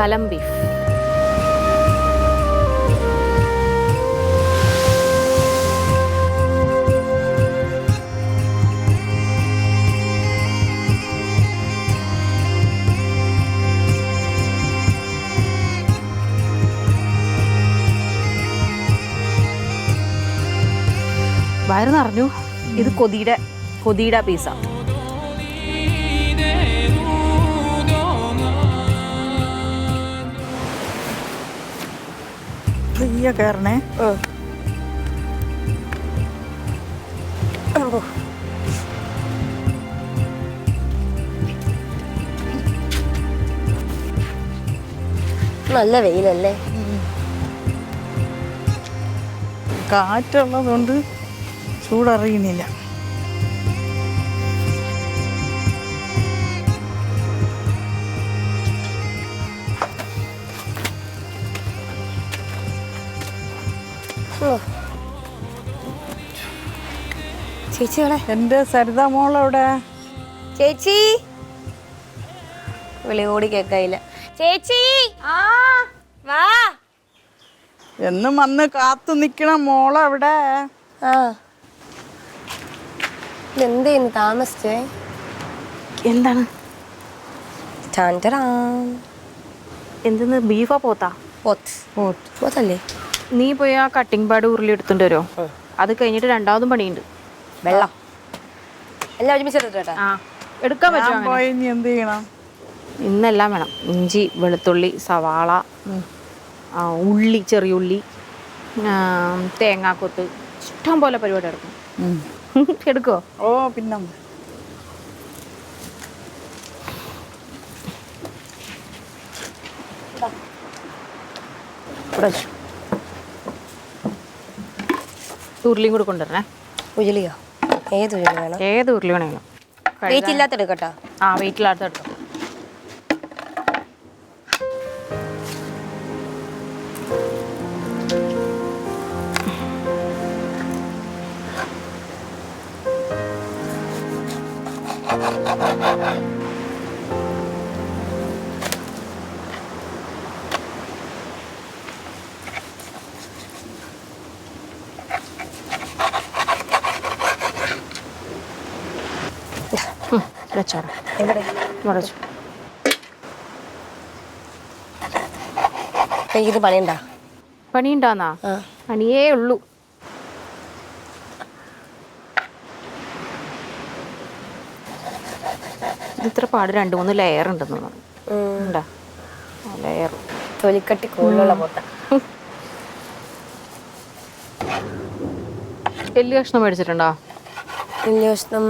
കലം ബീഫ്. വയറ് നിറഞ്ഞു. ഇത് കൊതിയുടെ പീസ. കയറണേ. നല്ല വെയിലല്ലേ? കാറ്റുള്ളതുകൊണ്ട് ചൂടറിയുന്നില്ല. ചേച്ചിയോടെ എൻ്റെ സരിത മോളവിടെ. ചേച്ചി വിളി ഓടി കേക്കായില്ല. ചേച്ചി വാ. എന്നും വന്ന് കാത്തു നിൽക്കണ മോളവിടെ. എന്തേന്ന് താമസിച്ചേ? എന്താണ് എന്തെന്ന്? ബീഫാ പോത്താ? പോത്തല്ലേ? നീ പോയി ആ കട്ടിംഗ് പാഡ് ഉരുളി എടുത്തോണ്ട് വരുമോ? അത് കഴിഞ്ഞിട്ട് രണ്ടാമതും പണിയുണ്ട്. വെള്ളം എല്ലാം ഒരുമിച്ച് ആ എടുക്കാൻ പറ്റുമോ? പോയി ഇനി എന്ത് ചെയ്യണം? ഇന്നെല്ലാം വേണം. ഇഞ്ചി, വെളുത്തുള്ളി, സവാള, ഉള്ളി, ചെറിയ ഉള്ളി, തേങ്ങാക്കൊത്ത്, ഇഷ്ടം പോലെ പരിപാടി എടുക്കും. എടുക്കോ? ഓ പിന്നെ ഉരുളിയും കൂടെ കൊണ്ടുവരണേ. ഉരുളിയോ? ഏത് ഉരുളി വേണം? ഏത് ഉരുളി വേണമെങ്കിലും. വെയിറ്റ് ഇല്ലാത്ത എടുക്കട്ടോ. ആ വെയിറ്റില്ലാത്ത എടുക്കാം. ഇത് പണിയുണ്ടാ? പണിയുണ്ടാന്നാ? പണിയേ ഉള്ളൂ. ഇത്ര പാട് 2-3 ലെയർ ഉണ്ടെന്ന് തോന്നുന്നു. ലെയർ തൊലിക്കട്ടി കൂടുതലുള്ള പോത്ത. എല്ല് കഷ്ണം മേടിച്ചിട്ടുണ്ടോ? എല്ല് കഷ്ണം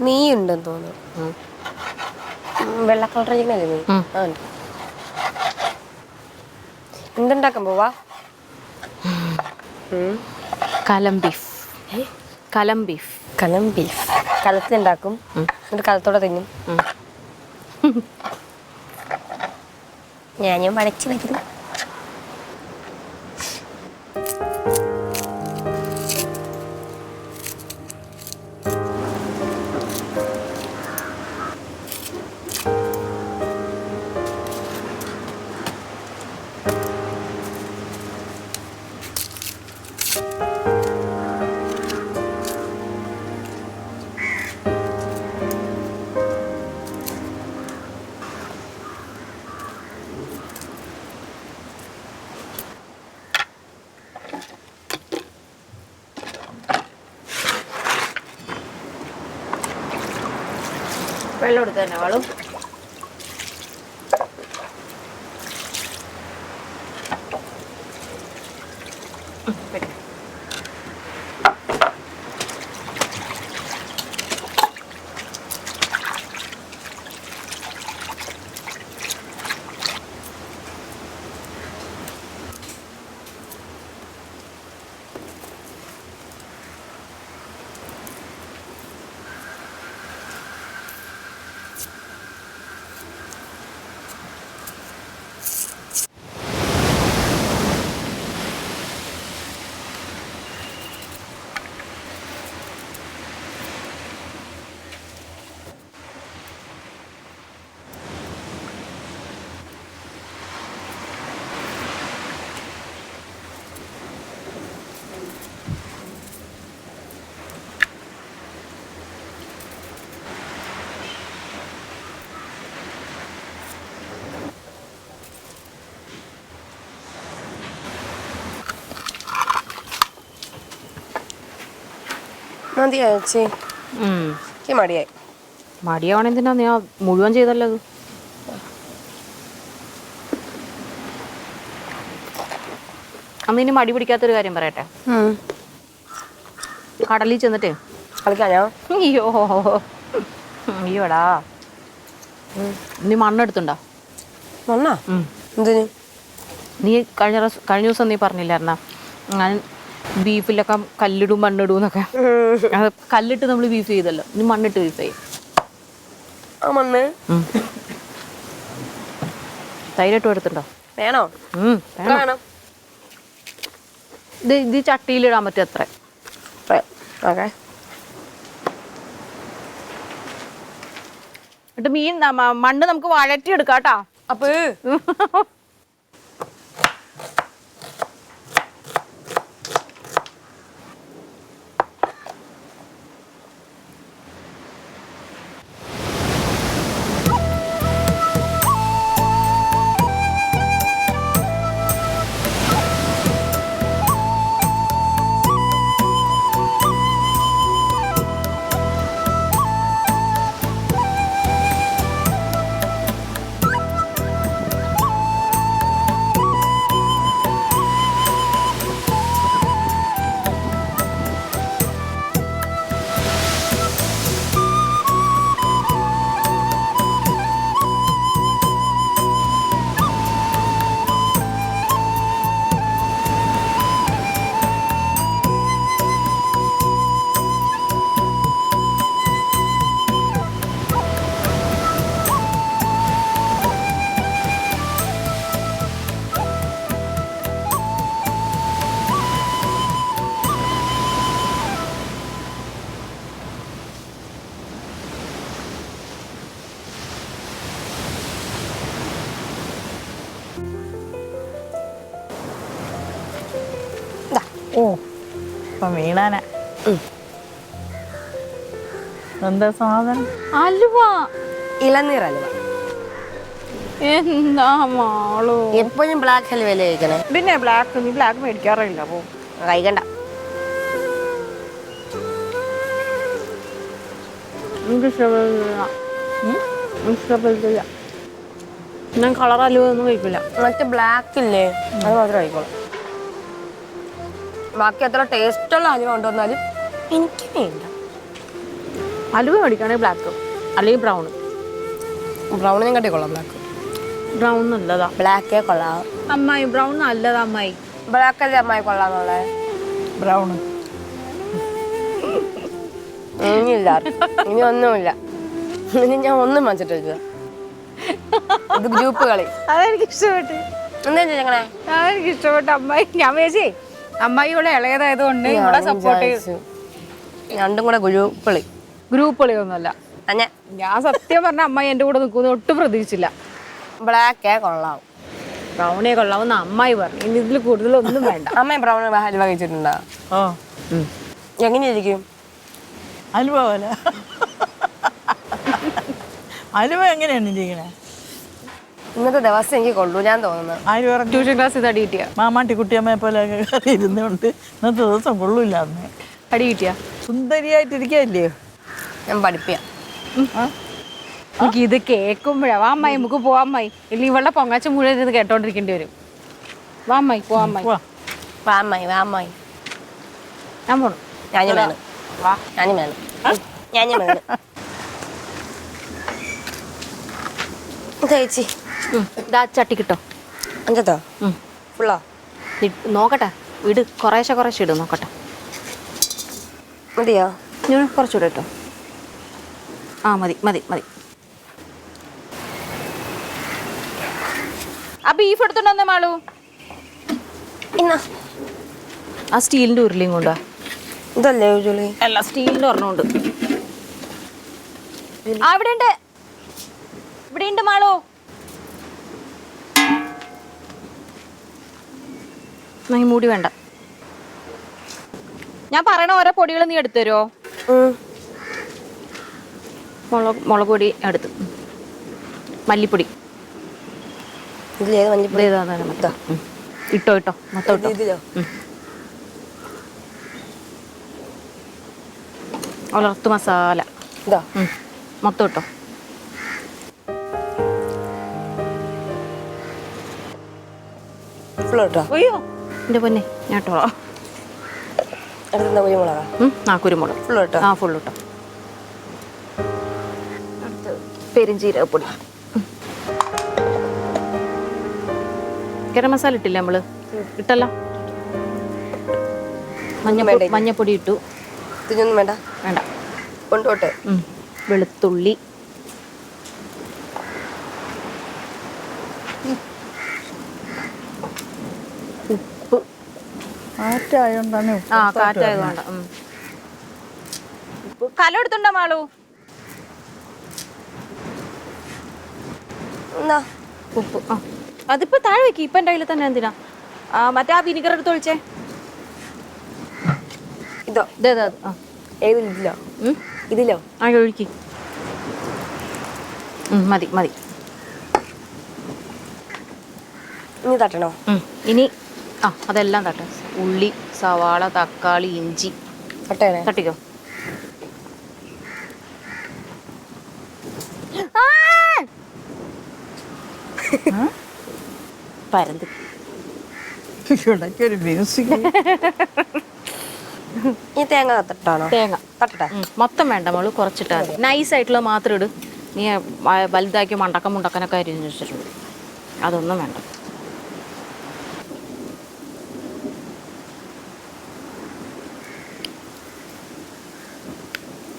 നെയ്യുണ്ടെന്ന് തോന്നുന്നു. വെള്ള കളർ ചെയ്യുന്നല്ലേ നെയ്യ്? എന്തുണ്ടാക്കാൻ പോവാ? കലം ബീഫ്. കലം ബീഫ്. കലം ബീഫ് കലത്തിലുണ്ടാക്കും. എന്നിട്ട് കലത്തോടെ തിന്നും. ഞാനും വടച്ചു വരുന്നു. വെള്ളം എടുത്ത് തന്നെ വാളും. മതിയാ ചേച്ചി, എനിക്ക് മടിയായി. മടിയാവണ എന്തിനാ, നീ മുഴുവൻ ചെയ്തല്ലോ അത്. അന്ന് ഇനി മടി പിടിക്കാത്തൊരു കാര്യം പറയട്ടെ. കടലിൽ ചെന്നിട്ട് കളിക്കാഞ്ഞോ? അയ്യോടാ, നീ മണ്ണെടുത്തുണ്ടോ? മണ്ണാ? എന്തിന്? നീ കഴിഞ്ഞ ദിവസം നീ പറഞ്ഞില്ലായിരുന്നാ ഞാൻ ബീഫിലൊക്കെ കല്ലിടും മണ്ണിടും എന്നൊക്കെ. അത് കല്ലിട്ട് നമ്മൾ ബീഫ് ചെയ്തല്ലോ, നീ മണ്ണിട്ട് ബീഫ് ചെയ്യും. ആ മണ്ണ് തൈരിട്ട് എടുത്തുണ്ടോ? വേണോ? വേണം. ഇത് ചട്ടിയിലിടാൻ പറ്റും അത്ര. ഓക്കെ. എന്നിട്ട് മീൻ മണ്ണ് നമുക്ക് വഴറ്റി എടുക്കാം കേട്ടാ. അപ്പൊ ഓ ഇപ്പം വീണാന. എന്താ സാധനം? അലുവ. ഇളനീർ അലുവ. എന്താ മാളോ എപ്പോഴും ബ്ലാക്ക് ഹലുവല്ലേ കഴിക്കണേ? പിന്നെ ബ്ലാക്ക്, നീ ബ്ലാക്ക് മേടിക്കാറില്ല. അപ്പോ കഴിക്കണ്ട. എനിക്ക് ഇഷ്ടപ്പെട്ടില്ല. ഞാൻ കളർ അലുവ ഒന്നും കഴിക്കില്ല. മറ്റേ ബ്ലാക്ക് ഇല്ലേ, അത് മാത്രം കഴിക്കോളൂ. ബാക്കി എത്ര ടേസ്റ്റുള്ള അലുവ കൊണ്ടുവന്നാലും എനിക്ക് വേണ്ട. അലുവ മേടിക്കുകയാണെങ്കിൽ ബ്ലാക്ക് അല്ലെങ്കിൽ ബ്രൗൺ. ബ്രൗണിനും കട്ടി കൊള്ളാം. ബ്ലാക്ക് ബ്രൗൺ നല്ലതാ. ബ്ലാക്കേ കൊള്ളാം. അമ്മായി ബ്രൗൺ നല്ലതാ അമ്മായി. ബ്ലാക്ക് അല്ലേ അമ്മായി കൊള്ളാന്നുള്ളേ? ബ്രൗണ് ഇനിയില്ല, ഇനി ഒന്നുമില്ല. ഇനി ഞാൻ ഒന്നും വാങ്ങിച്ചിട്ടില്ല. ഇത് ഗ്രൂപ്പ് കളി. അതെനിക്ക് ഇഷ്ടപ്പെട്ടു. എന്താ ഞങ്ങളെ? അതെനിക്ക് ഇഷ്ടപ്പെട്ടു അമ്മായി. ഞാൻ വിചാരിച്ചേ അമ്മായി ഇവിടെ ഇളയതായതുകൊണ്ട് ഇവിടെ സപ്പോർട്ട് ചെയ്തു. രണ്ടും കൂടെ ഗ്രൂപ്പ് കളി. ഗ്രൂപ്പ് കളിയൊന്നുമല്ല. ഞാൻ സത്യം പറഞ്ഞ അമ്മായി എൻ്റെ കൂടെ നിൽക്കുന്നത് ഒട്ടും പ്രതീക്ഷിച്ചില്ല. ബ്ലാക്കേ കൊള്ളാവും. ബ്രൗണേ കൊള്ളാവുന്ന അമ്മായി പറഞ്ഞു. ഇനി ഇതിൽ കൂടുതലൊന്നും വേണ്ട. അമ്മ ബ്രൗൺ ഹലുവ കഴിച്ചിട്ടുണ്ടോ? ഓ എങ്ങനെയായിരിക്കും? അലുവ പോലെ. അലുവ എങ്ങനെയാണ് ഇരിക്കണേ? ഇന്നത്തെ ദിവസം എനിക്ക് കൊള്ളൂ ഞാൻ തോന്നുന്നു. ആര് പറഞ്ഞു? ട്യൂഷൻ ക്ലാസ് ഇത് അടി കിട്ടിയ മാമാട്ടി കുട്ടിയമ്മയെ പോലെ കയറി ഇരുന്നുകൊണ്ട് ഇന്നത്തെ ദിവസം കൊള്ളൂല്ല. അന്ന് അടി കിട്ടിയ സുന്ദരിയായിട്ടിരിക്കല്ലേ? ഞാൻ പഠിപ്പിക്കാം. എനിക്ക് ഇത് കേൾക്കുമ്പോഴാ വാ അമ്മായി നമുക്ക് പോവാം അമ്മായി. ഇല്ല ഇവളുടെ പൊങ്ങാച്ച മുഴുവൻ ഇത് കേട്ടോണ്ടിരിക്കേണ്ടി വരും. വാ അമ്മായി പോവാം അമ്മായി. വാമ്മായി വാമ്മായി. ഞാൻ പോണു. ഞാനും വേണം. വാ ഞാനും വേണം. ഞാനും വേണം. ചേച്ചി ഇതാ ചട്ടി കിട്ടോ? അഞ്ചത്തോ? ഫുള്ളോ? നോക്കട്ടെ, ഇട് കുറേശ്ശെ കുറേശ്ശെ ഇടും നോക്കട്ടെ. മതിയോ? ഞാൻ കുറച്ചുകൂടെ ഇട്ടോ. ആ മതി മതി മതി. ആ ബീഫ് എടുത്തോണ്ട് വന്നേ മാളു. ഇന്നാ ആ സ്റ്റീലിൻ്റെ ഉരുളിയും കൊണ്ടാ. ഇതല്ലേ ജോലി? അല്ല സ്റ്റീലിൻ്റെ ഒരെണ്ണമുണ്ട്. ആ ഇവിടെ ഉണ്ട്, ഇവിടെ ഉണ്ട് മാളു. നീ മൂടി വേണ്ട. ഞാൻ പറയണ ഓരോ പൊടികൾ നീ എടുത്തു തരുമോ? മുളക് പൊടി എടുത്ത്, മല്ലിപ്പൊടി മൊത്തം ഇട്ടോ ഇട്ടോ മൊത്തം ഇട്ടോ. വളർത്തു മസാല ഇതാ മൊത്തം ഇട്ടോ. ഫുള്ള് കേട്ടോ. അയ്യോ എൻ്റെ പൊന്നെ ഞാൻ ഇട്ടോളാം. അടുത്ത കുരുമുളകാ. ആ കുരുമുളക് ഫുള്ള് കേട്ടോ. ആ ഫുള്ള് ഇട്ടോ. അടുത്ത് പെരുംജീരകപ്പൊടി. ഗരം മസാല ഇട്ടില്ലേ നമ്മള്? ഇട്ടല്ലോ. മഞ്ഞപ്പൊടി ഇട്ടു. ഇതിനൊന്നും വേണ്ട. വേണ്ട. കൊണ്ടോട്ടെ. വെളുത്തുള്ളി, ഉപ്പ്. കാറ്റായോണ്ടാണ് ആ കാറ്റായതുകൊണ്ട് ഉപ്പ്. കലം എടുത്തുണ്ടോ മാളു? എന്നാ ഉപ്പ്. ആ അതിപ്പോ താഴെ വെക്കി. ഇപ്പൊ എൻ്റെ കയ്യിൽ തന്നെ എന്തിനാ? മറ്റേ ആ വിനിഗർ എടുത്ത് ഒഴിച്ചേ. ഇതോ? ഇതേ ആ ഏതിലോ? ഇതിലോ? ആ ഒഴുക്കി. മതി മതി. ഇനി തട്ടണോ? ഇനി അതെല്ലാം തട്ട. ഉള്ളി, സവാള, തക്കാളി, ഇഞ്ചി തട്ടേണേ. തട്ടിക്കോ. പരന്ത് ഇടയ്ക്കൊരു മ്യൂസിക്. ഈ തേങ്ങ തട്ടാണോ? തേങ്ങ തട്ടട്ടെ. മൊത്തം വേണ്ട മോള്, കുറച്ചിട്ടാ മതി. നൈസായിട്ടുള്ള മാത്രം ഇട്. നീ വലുതാക്കി മുണ്ടക്കനൊക്കെ അരിഞ്ഞ് വെച്ചിട്ടുണ്ട്. അതൊന്നും വേണ്ട.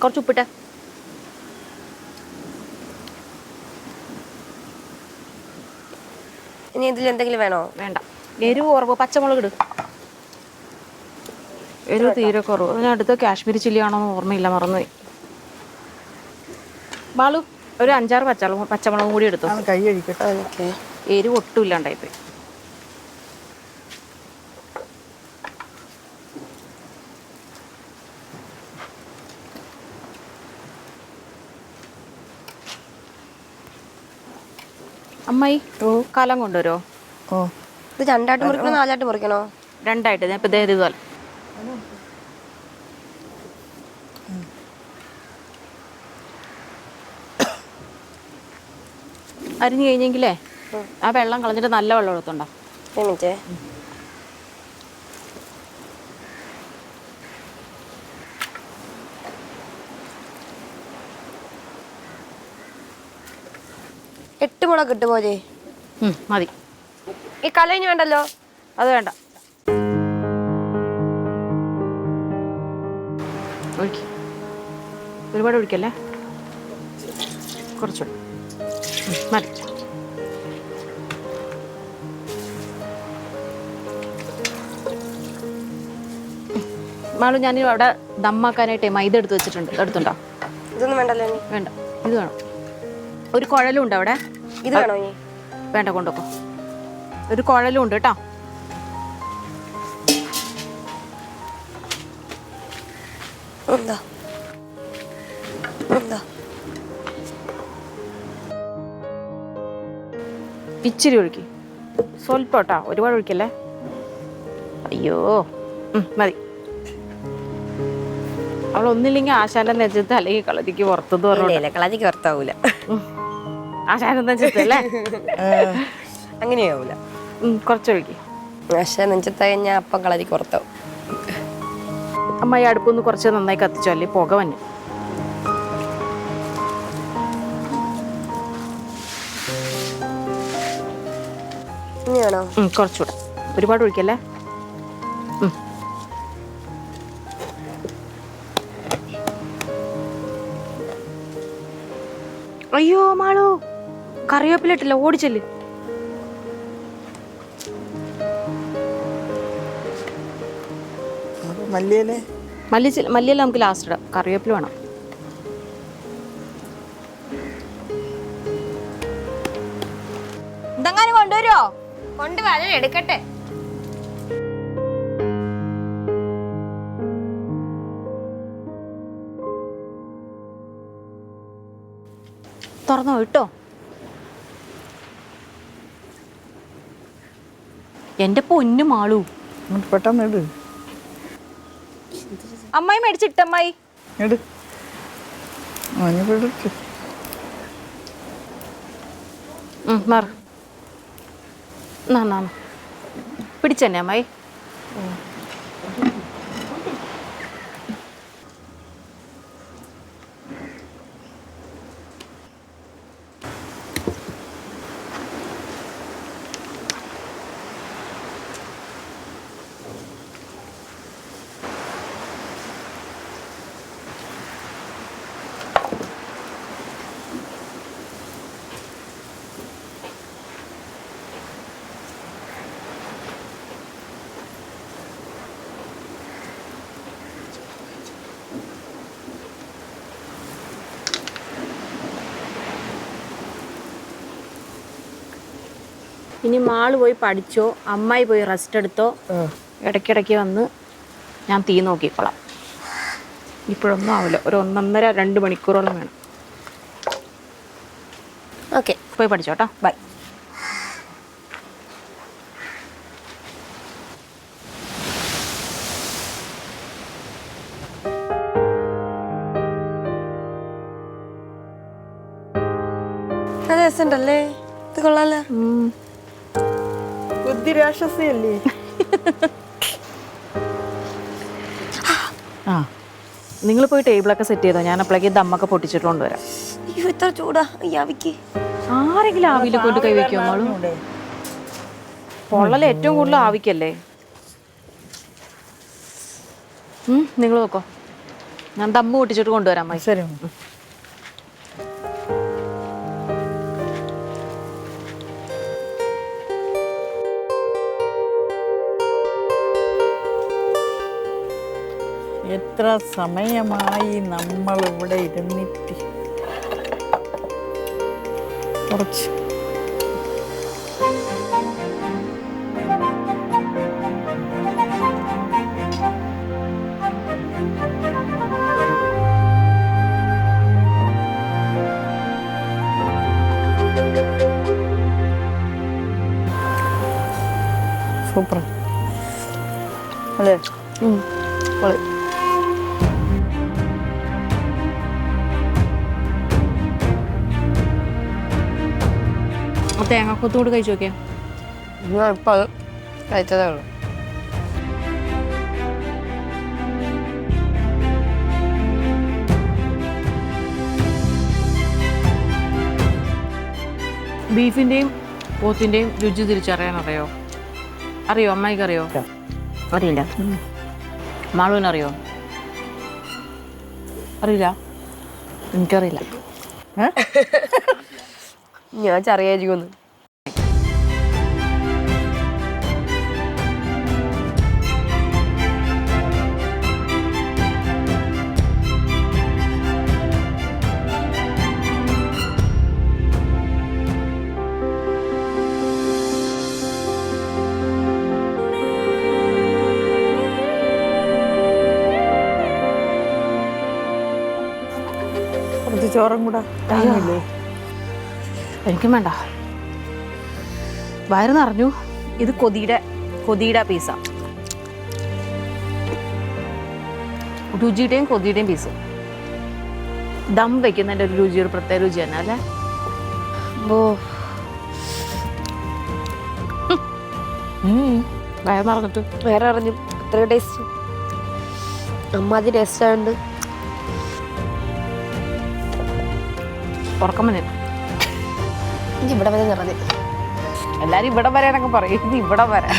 കുറച്ച് ഉപ്പിട്ടെ. ഇനി ഇതിൽ എന്തെങ്കിലും വേണോ? വേണ്ട. എരിവ് കുറവ്. പച്ചമുളക് ഇട്. എരിവ് തീരെ കുറവ്. അതിന് അടുത്ത കാശ്മീരി ചില്ലി ആണോ എന്ന് ഓർമ്മയില്ല, മറന്നുപോയി. ബാലു ഒരു 5-6 പച്ചമുളകും കൂടി എടുത്തു. കൈ കഴിക്കട്ടെ. ഓക്കെ. എരിവ് ഒട്ടും ഇല്ലാണ്ടായിപ്പോയി. അമ്മായി കലം കൊണ്ടുവരുമോ? ഓ ഇത് 2ആയിട്ട് മുറിക്കണോ 4ആയിട്ട് മുറിക്കണോ? 2ആയിട്ട്. ഞാൻ ഇപ്പം ഇതുപോലെ അരിഞ്ഞു കഴിഞ്ഞെങ്കിലേ ആ വെള്ളം കളഞ്ഞിട്ട് നല്ല വെള്ളം എടുത്തുണ്ടോ. മിനിറ്റേ. എട്ട് മുളക് ഇട്ട് പോലെ മതി. ഈ കലയിന് വേണ്ടല്ലോ. അത് വേണ്ട. ഒഴിക്ക്. ഒരുപാട് ഒഴിക്കല്ലേ, കുറച്ചുകൂടി മതി. മാളു ഞാൻ അവിടെ ദമ്മാക്കാനായിട്ടേ മൈദ എടുത്ത് വെച്ചിട്ടുണ്ട്. എടുത്തുണ്ടോ? ഇതൊന്നും വേണ്ടല്ലോ. വേണ്ട. ഇത് വേണം. ഒരു കുഴലും ഉണ്ട് അവിടെ. ഇത് വേണോ? ഇനി വേണ്ട, കൊണ്ടുപോ. ഒരു കുഴലും ഉണ്ട് കേട്ടോ. എന്താ എന്താ ഇച്ചിരി ഒഴുക്കി. സ്വല്പം കേട്ടോ, ഒരുപാട് ഒഴിക്കല്ലേ. അയ്യോ മതി. അവളൊന്നില്ലെങ്കിൽ ആശാന്റെ നെഞ്ചത്ത് അല്ലെങ്കിൽ കളരിക്ക് പുറത്തെന്ന് പറഞ്ഞു. കളരിക്ക് പുറത്താവൂല. ആശാന്റെ നെഞ്ചത്ത് അല്ലേ? അങ്ങനെയാവൂല. കുറച്ചൊഴുക്കി. പക്ഷെ നെഞ്ചത്തായി ഞാൻ അപ്പം കളരിക്ക് പുറത്താവും. അമ്മ ഈ അടുപ്പൊന്ന് കുറച്ച് നന്നായി കത്തിച്ചോ, അല്ലേ പുക വന്നു. ഇനിയാണോ? കുറച്ചുകൂടെ. ഒരുപാട് ഒഴിക്കല്ലേ. അയ്യോ മാളു, കറിവേപ്പില ഇട്ടില്ല, ഓടിച്ചല്ലേ. മല്ലിയില നമുക്ക് ലാസ്റ്റ് ഇടാം. കറിവേപ്പില വേണം. ഇതെങ്ങാനും കൊണ്ടുവരുമോ? കൊണ്ടുവാ, ഞാൻ എടുക്കട്ടെ. തുറന്നോ ഇട്ടോ. എന്റെ പൊന്നു മാളു, പെട്ടെന്ന് ഇട്. അമ്മായി മേടിച്ചിട്ടമ്മായി. അവന് പിടിച്ചു. മാറ് നാ പിടിച്ചെന്നെ അമ്മായി. ഇനി മാള് പോയി പഠിച്ചോ, അമ്മായി പോയി റെസ്റ്റ് എടുത്തോ. ഇടയ്ക്കിടയ്ക്ക് വന്ന് ഞാൻ തീ നോക്കിക്കോളാം. ഇപ്പോഴൊന്നും ആവില്ല, ഒരു 1.5-2 മണിക്കൂറോളം വേണം. ഓക്കെ, പോയി പഠിച്ചോട്ടോ. ബൈ. അത് രസമുണ്ടല്ലേ, ഇത് കൊള്ളാലോ. ബുദ്ധി രാക്ഷസിയല്ലേ? ആ, നിങ്ങൾ പോയി ടേബിളൊക്കെ സെറ്റ് ചെയ്തോ. ഞാൻ അപ്പോഴേക്ക് ദമ്മൊക്കെ പൊട്ടിച്ചിട്ട് കൊണ്ടുവരാം. അയ്യോ എത്ര ചൂടാ യാവിക്ക്. ആരെങ്കിലും ആവിയിൽ കൊണ്ട് കൈവയ്ക്കുമോ മോളും? പൊള്ളൽ ഏറ്റവും കൂടുതൽ ആവിക്കല്ലേ. നിങ്ങൾ നോക്കോ, ഞാൻ ദമ്മ് പൊട്ടിച്ചിട്ട് കൊണ്ടുവരാം. മൈ ശരി. എത്ര സമയമായി നമ്മൾ ഇവിടെ ഇരുന്നിട്ട്. കുറച്ച് സൂപ്പർ അല്ലേ? തേങ്ങാക്കൊത്തോട് കഴിച്ചു നോക്കിയാ. ഞാൻ ഇപ്പം അത് കഴിച്ചതേ ഉള്ളൂ. ബീഫിൻ്റെയും പോത്തിൻ്റെയും രുചി തിരിച്ചറിയാൻ അറിയോ അമ്മായിക്ക് അറിയോ? അറിയില്ല. മാളുവിനറിയോ? അറിയില്ല. എനിക്കറിയില്ല. ഞാൻ ചെറിയായിരിക്കുമെന്ന്. കുറച്ച് ചോറും കൂടെ കഴിഞ്ഞില്ലേ? എനിക്കും വേണ്ട, വയറ് നിറഞ്ഞു. ഇത് കൊതിയുടെ പീസ. രുചിയുടെയും കൊതിയുടെയും പീസ്. ദം വെക്കുന്നതിൻ്റെ ഒരു രുചി, ഒരു പ്രത്യേക രുചി തന്നെ അല്ലേ? വയറ് നിറഞ്ഞിട്ട് വേറെ അറിഞ്ഞു അത്ര ടേസ്റ്റ്. അമ്മാതി ടേസ്റ്റ് ആയതുകൊണ്ട് ഉറക്കം വന്നിട്ട് ഇവിടെ വരെ നിറഞ്ഞു. എല്ലാരും ഇവിടെ വരാനൊക്കെ പറയും, ഇത് ഇവിടെ വരാൻ